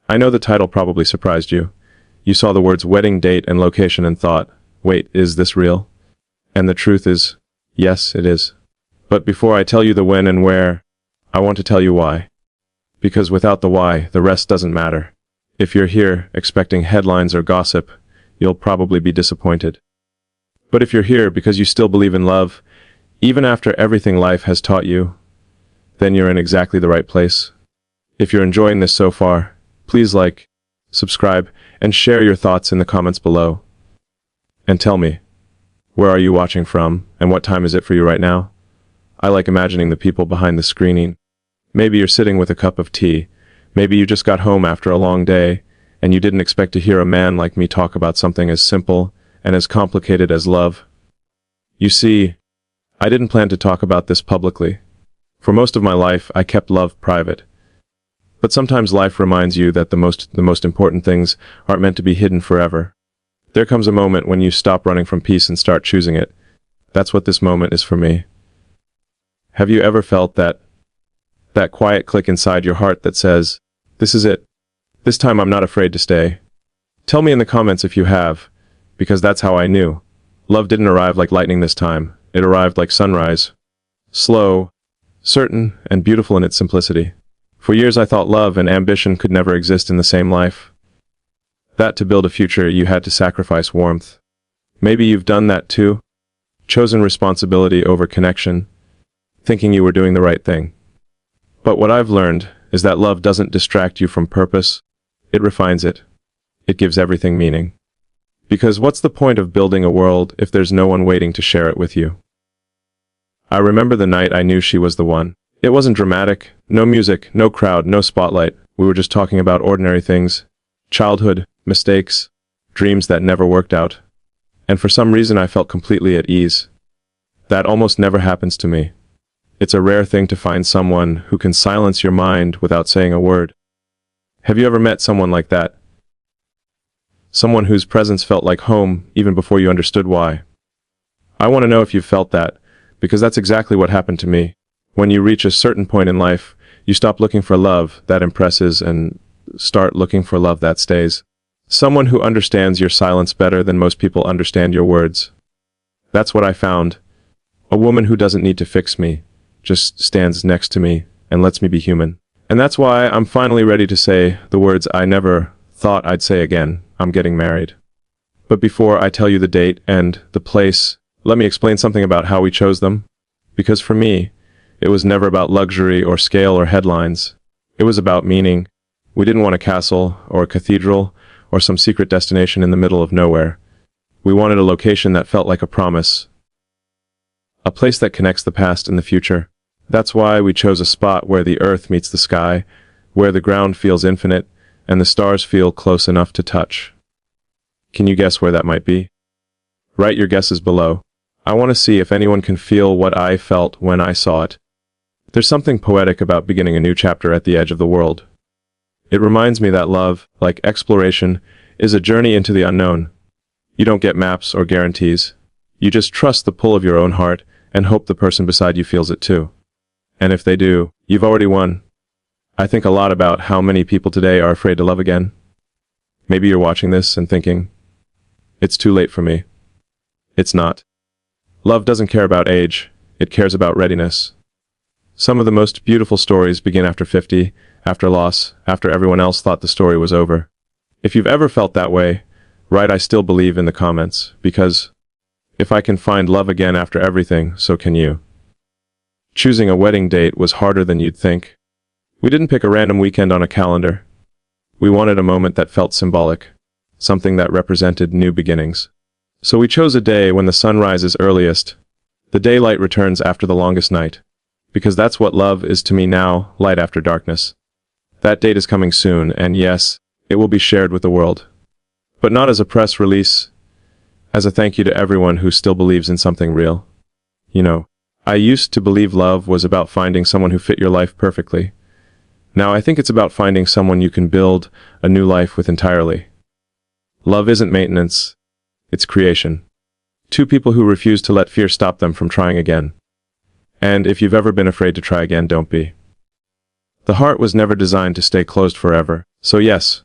I know the title probably surprised you. You saw the words wedding date and location and thought, wait, is this real? And the truth is, yes, it is. But before I tell you the when and where, I want to tell you why. Because without the why, the rest doesn't matter. If you're here expecting headlines or gossip, you'll probably be disappointed. But if you're here because you still believe in love, even after everything life has taught you, then you're in exactly the right place. If you're enjoying this so far, please like, subscribe, and share your thoughts in the comments below. And tell me, where are you watching from, and what time is it for you right now? I like imagining the people behind the screening. Maybe you're sitting with a cup of tea. Maybe you just got home after a long day, and you didn't expect to hear a man like me talk about something as simple and as complicated as love. You see, I didn't plan to talk about this publicly. For most of my life, I kept love private. But sometimes life reminds you that the most important things aren't meant to be hidden forever. There comes a moment when you stop running from peace and start choosing it. That's what this moment is for me. Have you ever felt that quiet click inside your heart that says, this is it. This time I'm not afraid to stay. Tell me in the comments if you have, because that's how I knew. Love didn't arrive like lightning this time. It arrived like sunrise. Slow, certain, and beautiful in its simplicity. For years I thought love and ambition could never exist in the same life. That to build a future you had to sacrifice warmth. Maybe you've done that too. Chosen responsibility over connection, thinking you were doing the right thing. But what I've learned is that love doesn't distract you from purpose. It refines it. It gives everything meaning. Because what's the point of building a world if there's no one waiting to share it with you? I remember the night I knew she was the one. It wasn't dramatic, no music, no crowd, no spotlight. We were just talking about ordinary things. Childhood, mistakes, dreams that never worked out. And for some reason I felt completely at ease. That almost never happens to me. It's a rare thing to find someone who can silence your mind without saying a word. Have you ever met someone like that? Someone whose presence felt like home even before you understood why. I want to know if you've felt that, because that's exactly what happened to me. When you reach a certain point in life, you stop looking for love that impresses and start looking for love that stays. Someone who understands your silence better than most people understand your words. That's what I found. A woman who doesn't need to fix me, just stands next to me and lets me be human. And that's why I'm finally ready to say the words I never thought I'd say again. I'm getting married. But before I tell you the date and the place, let me explain something about how we chose them. Because for me, it was never about luxury or scale or headlines. It was about meaning. We didn't want a castle or a cathedral or some secret destination in the middle of nowhere. We wanted a location that felt like a promise. A place that connects the past and the future. That's why we chose a spot where the earth meets the sky, where the ground feels infinite, and the stars feel close enough to touch. Can you guess where that might be? Write your guesses below. I want to see if anyone can feel what I felt when I saw it. There's something poetic about beginning a new chapter at the edge of the world. It reminds me that love, like exploration, is a journey into the unknown. You don't get maps or guarantees. You just trust the pull of your own heart and hope the person beside you feels it too. And if they do, you've already won. I think a lot about how many people today are afraid to love again. Maybe you're watching this and thinking, it's too late for me. It's not. Love doesn't care about age, it cares about readiness. Some of the most beautiful stories begin after 50, after loss, after everyone else thought the story was over. If you've ever felt that way, write I still believe in the comments, because if I can find love again after everything, so can you. Choosing a wedding date was harder than you'd think. We didn't pick a random weekend on a calendar. We wanted a moment that felt symbolic, something that represented new beginnings. So we chose a day when the sun rises earliest, the daylight returns after the longest night. Because that's what love is to me now, light after darkness. That date is coming soon, and yes, it will be shared with the world. But not as a press release, as a thank you to everyone who still believes in something real. You know, I used to believe love was about finding someone who fit your life perfectly. Now I think it's about finding someone you can build a new life with entirely. Love isn't maintenance, it's creation. Two people who refuse to let fear stop them from trying again. And if you've ever been afraid to try again, don't be. The heart was never designed to stay closed forever. So yes,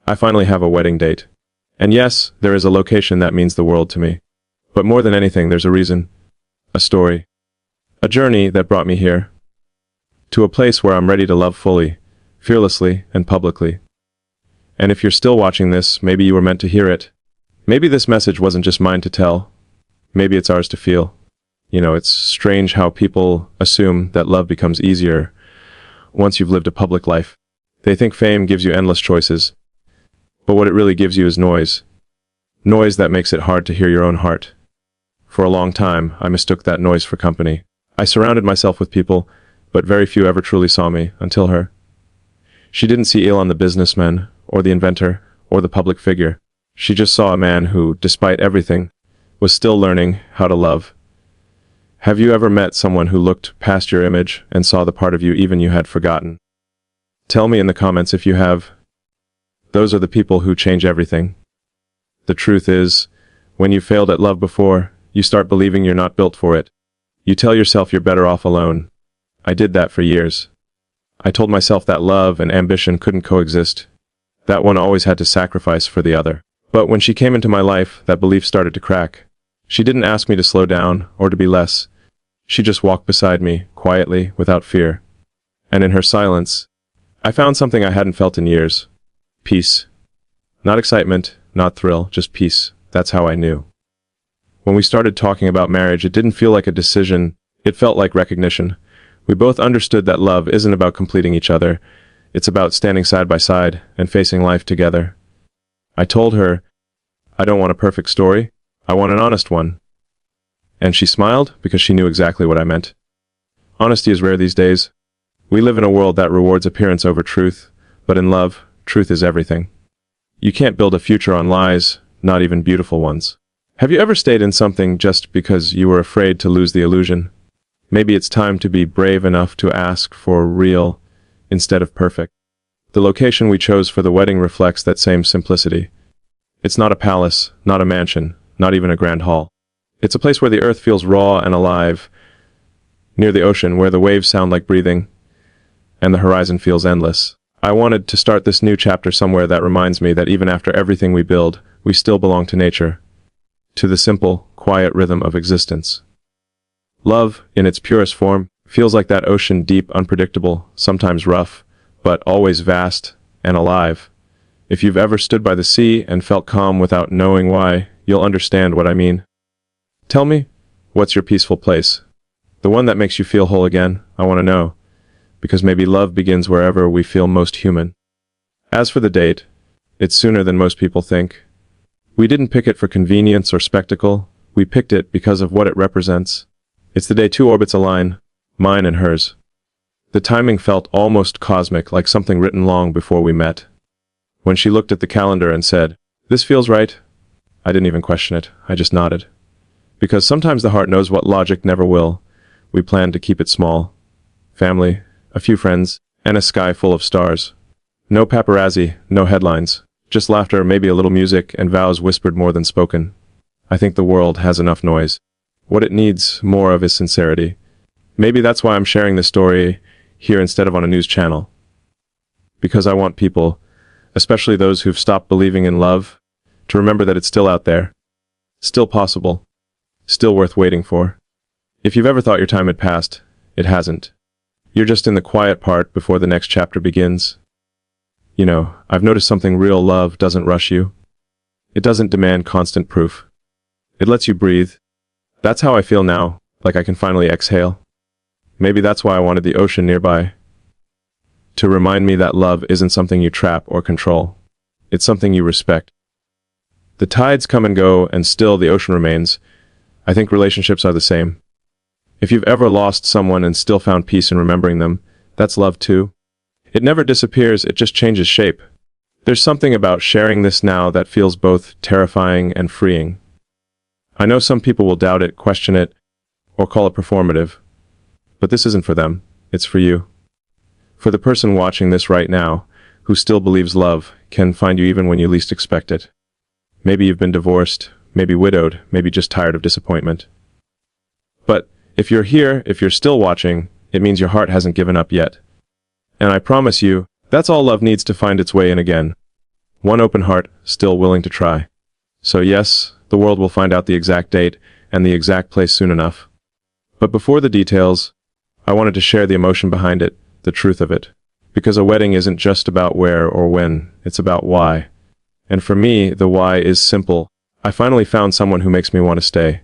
I finally have a wedding date. And yes, there is a location that means the world to me. But more than anything, there's a reason, a story, a journey that brought me here, to a place where I'm ready to love fully, fearlessly, and publicly. And if you're still watching this, maybe you were meant to hear it. Maybe this message wasn't just mine to tell. Maybe it's ours to feel. You know, it's strange how people assume that love becomes easier once you've lived a public life. They think fame gives you endless choices. But what it really gives you is noise. Noise that makes it hard to hear your own heart. For a long time, I mistook that noise for company. I surrounded myself with people, but very few ever truly saw me, until her. She didn't see Elon the businessman, or the inventor, or the public figure. She just saw a man who, despite everything, was still learning how to love. Have you ever met someone who looked past your image and saw the part of you even you had forgotten? Tell me in the comments if you have. Those are the people who change everything. The truth is, when you failed at love before, you start believing you're not built for it. You tell yourself you're better off alone. I did that for years. I told myself that love and ambition couldn't coexist. That one always had to sacrifice for the other. But when she came into my life, that belief started to crack. She didn't ask me to slow down or to be less. She just walked beside me, quietly, without fear. And in her silence, I found something I hadn't felt in years. Peace. Not excitement, not thrill, just peace. That's how I knew. When we started talking about marriage, it didn't feel like a decision. It felt like recognition. We both understood that love isn't about completing each other. It's about standing side by side and facing life together. I told her, I don't want a perfect story. I want an honest one. And she smiled because she knew exactly what I meant. Honesty is rare these days. We live in a world that rewards appearance over truth, but in love, truth is everything. You can't build a future on lies, not even beautiful ones. Have you ever stayed in something just because you were afraid to lose the illusion? Maybe it's time to be brave enough to ask for real instead of perfect. The location we chose for the wedding reflects that same simplicity. It's not a palace, not a mansion, not even a grand hall. It's a place where the earth feels raw and alive, near the ocean where the waves sound like breathing, and the horizon feels endless. I wanted to start this new chapter somewhere that reminds me that even after everything we build, we still belong to nature, to the simple, quiet rhythm of existence. Love, in its purest form, feels like that ocean, deep, unpredictable, sometimes rough, but always vast and alive. If you've ever stood by the sea and felt calm without knowing why, you'll understand what I mean. Tell me, what's your peaceful place? The one that makes you feel whole again? I want to know. Because maybe love begins wherever we feel most human. As for the date, it's sooner than most people think. We didn't pick it for convenience or spectacle. We picked it because of what it represents. It's the day two orbits align, mine and hers. The timing felt almost cosmic, like something written long before we met. When she looked at the calendar and said, "This feels right," I didn't even question it. I just nodded. Because sometimes the heart knows what logic never will. We planned to keep it small. Family, a few friends, and a sky full of stars. No paparazzi, no headlines. Just laughter, maybe a little music, and vows whispered more than spoken. I think the world has enough noise. What it needs more of is sincerity. Maybe that's why I'm sharing this story here instead of on a news channel. Because I want people, especially those who've stopped believing in love, to remember that it's still out there. Still possible. Still worth waiting for. If you've ever thought your time had passed, it hasn't. You're just in the quiet part before the next chapter begins. You know, I've noticed something: real love doesn't rush you. It doesn't demand constant proof. It lets you breathe. That's how I feel now, like I can finally exhale. Maybe that's why I wanted the ocean nearby. To remind me that love isn't something you trap or control. It's something you respect. The tides come and go, and still the ocean remains. I think relationships are the same. If you've ever lost someone and still found peace in remembering them, that's love too. It never disappears, it just changes shape. There's something about sharing this now that feels both terrifying and freeing. I know some people will doubt it, question it, or call it performative. But this isn't for them, it's for you. For the person watching this right now, who still believes love can find you even when you least expect it. Maybe you've been divorced, maybe widowed, maybe just tired of disappointment. But if you're here, if you're still watching, it means your heart hasn't given up yet. And I promise you, That's all love needs to find its way in again. One open heart, still willing to try. So yes, the world will find out the exact date and the exact place soon enough. But before the details, I wanted to share the emotion behind it, the truth of it. Because a wedding isn't just about where or when, it's about why. And for me, the why is simple. I finally found someone who makes me want to stay.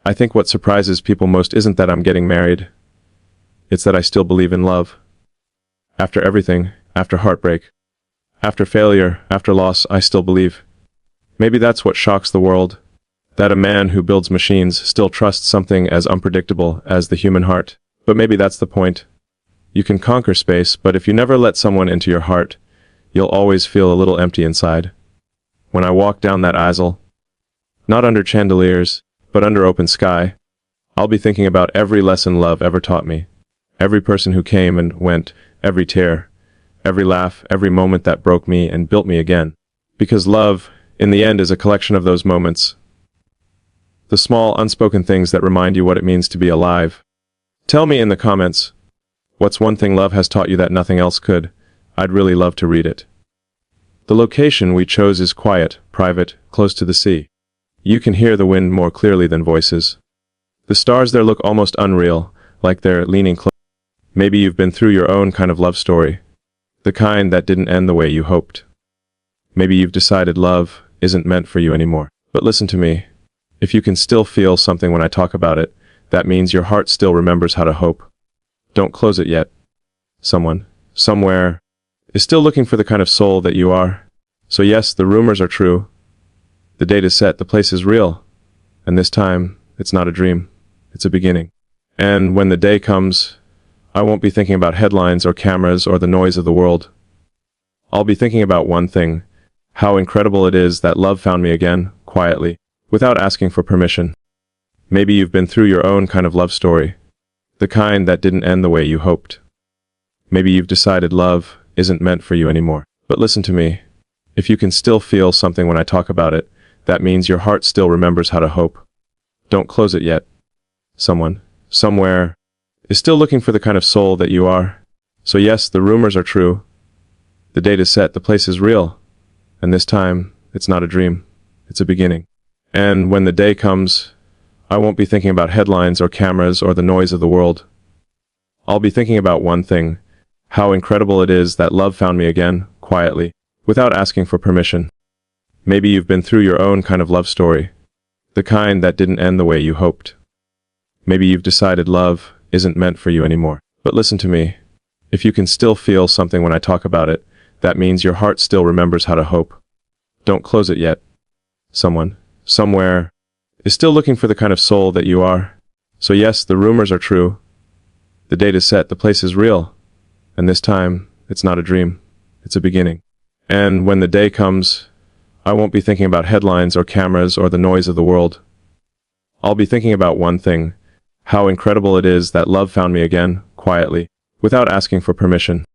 I think what surprises people most isn't that I'm getting married. It's that I still believe in love. After everything, after heartbreak, after failure, after loss, I still believe. Maybe that's what shocks the world. That a man who builds machines still trusts something as unpredictable as the human heart. But maybe that's the point. You can conquer space, but if you never let someone into your heart, you'll always feel a little empty inside. When I walk down that aisle, not under chandeliers, but under open sky, I'll be thinking about every lesson love ever taught me. Every person who came and went, every tear, every laugh, every moment that broke me and built me again. Because love, in the end, is a collection of those moments. The small, unspoken things that remind you what it means to be alive. Tell me in the comments, what's one thing love has taught you that nothing else could? I'd really love to read it. The location we chose is quiet, private, close to the sea. You can hear the wind more clearly than voices. The stars there look almost unreal, like they're leaning close. Maybe you've been through your own kind of love story. The kind that didn't end the way you hoped. Maybe you've decided love isn't meant for you anymore. But listen to me. If you can still feel something when I talk about it, that means your heart still remembers how to hope. Don't close it yet. Someone, somewhere, is still looking for the kind of soul that you are. So yes, the rumors are true. The date is set, the place is real. And this time, it's not a dream. It's a beginning. And when the day comes, I won't be thinking about headlines or cameras or the noise of the world. I'll be thinking about one thing. How incredible it is that love found me again, quietly, without asking for permission. Maybe you've been through your own kind of love story. The kind that didn't end the way you hoped. Maybe you've decided love isn't meant for you anymore. But listen to me. If you can still feel something when I talk about it, that means your heart still remembers how to hope. Don't close it yet. Someone, somewhere, is still looking for the kind of soul that you are. So yes, the rumors are true. The date is set, the place is real. And this time, it's not a dream. It's a beginning. And when the day comes, I won't be thinking about headlines or cameras or the noise of the world. I'll be thinking about one thing. How incredible it is that love found me again, quietly, without asking for permission. Maybe you've been through your own kind of love story. The kind that didn't end the way you hoped. Maybe you've decided love isn't meant for you anymore. But listen to me. If you can still feel something when I talk about it, that means your heart still remembers how to hope. Don't close it yet. Someone, somewhere, is still looking for the kind of soul that you are. So yes, the rumors are true. The date is set, the place is real. And this time, it's not a dream. It's a beginning. And when the day comes, I won't be thinking about headlines or cameras or the noise of the world. I'll be thinking about one thing. How incredible it is that love found me again, quietly, without asking for permission.